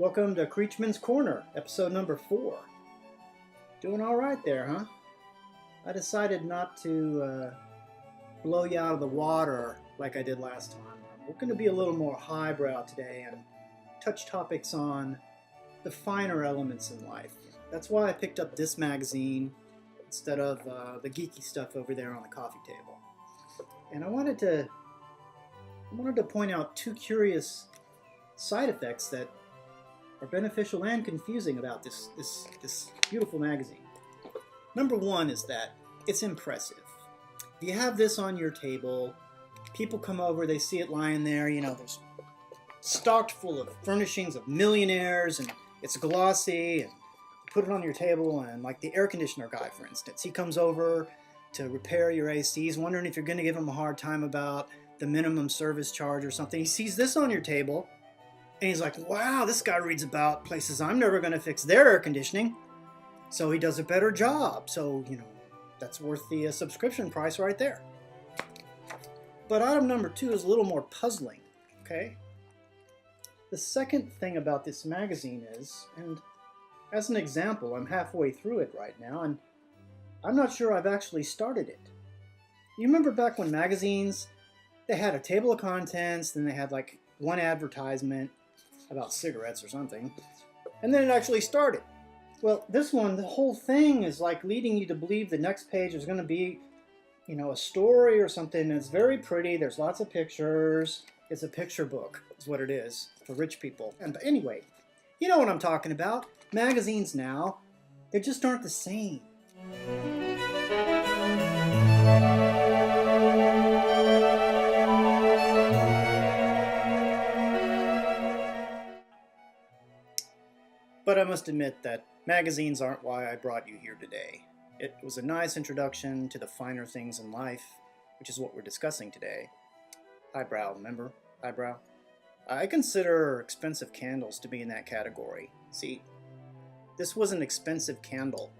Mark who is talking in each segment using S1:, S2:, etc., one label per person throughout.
S1: Welcome to Creechman's Corner, episode number 4. Doing all right there, huh? I decided not to blow you out of the water like I did last time. We're going to be a little more highbrow today and touch topics on the finer elements in life. That's why I picked up this magazine instead of the geeky stuff over there on the coffee table. And I wanted to point out two curious side effects that are beneficial and confusing about this beautiful magazine. Number one is that it's impressive. If you have this on your table, people come over, they see it lying there, there's stocked full of furnishings of millionaires, and it's glossy, and you put it on your table, and like the air conditioner guy, for instance, he comes over to repair your AC. He's wondering if you're going to give him a hard time about the minimum service charge or something. He sees this on your table, and he's like, wow, this guy reads about places I'm never going to fix their air conditioning. So he does a better job. So, that's worth the subscription price right there. But item number 2 is a little more puzzling, okay? The second thing about this magazine is, and as an example, I'm halfway through it right now, and I'm not sure I've actually started it. You remember back when magazines, they had a table of contents, then they had like one advertisement about cigarettes or something, and then it actually started. Well, this one, the whole thing is like leading you to believe the next page is going to be, a story or something. It's very pretty. There's lots of pictures. It's a picture book, is what it is for rich people. And anyway, you know what I'm talking about. Magazines now, they just aren't the same. But I must admit that magazines aren't why I brought you here today. It was a nice introduction to the finer things in life, which is what we're discussing today. Highbrow, remember? Highbrow? I consider expensive candles to be in that category. See, this was an expensive candle.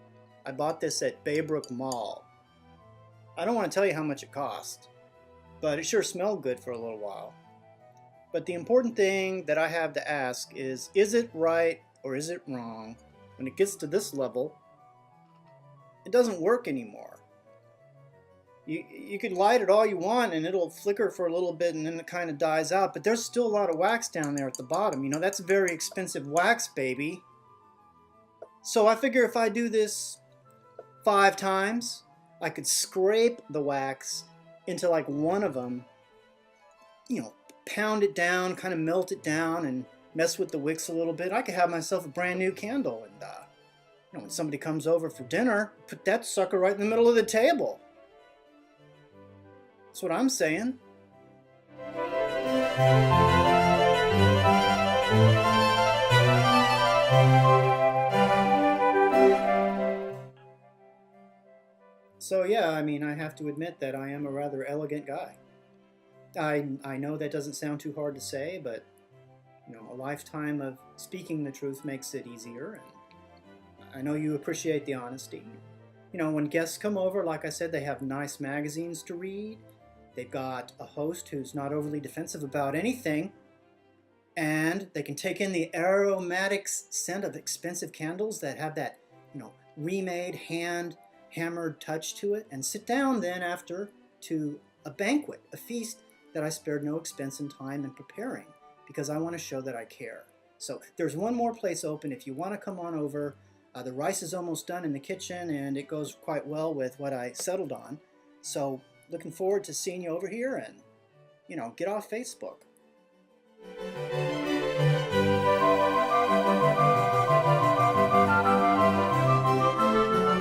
S1: I bought this at Baybrook Mall. I don't want to tell you how much it cost, but it sure smelled good for a little while. But the important thing that I have to ask is it right or is it wrong? When it gets to this level, it doesn't work anymore. You can light it all you want and it'll flicker for a little bit and then it kind of dies out, but there's still a lot of wax down there at the bottom. That's very expensive wax, baby. So I figure if I do this 5 times, I could scrape the wax into like one of them, pound it down, kind of melt it down and mess with the wicks a little bit. I could have myself a brand new candle, and when somebody comes over for dinner, put that sucker right in the middle of the table. That's what I'm saying. So yeah, I have to admit that I am a rather elegant guy. I know that doesn't sound too hard to say, but a lifetime of speaking the truth makes it easier, and I know you appreciate the honesty. When guests come over, like I said, they have nice magazines to read. They've got a host who's not overly defensive about anything, and they can take in the aromatic scent of expensive candles that have that, remade, hand-hammered touch to it, and sit down then after to a banquet, a feast that I spared no expense and time in preparing, because I want to show that I care. So there's one more place open if you want to come on over. The rice is almost done in the kitchen, and it goes quite well with what I settled on. So looking forward to seeing you over here, and, get off Facebook.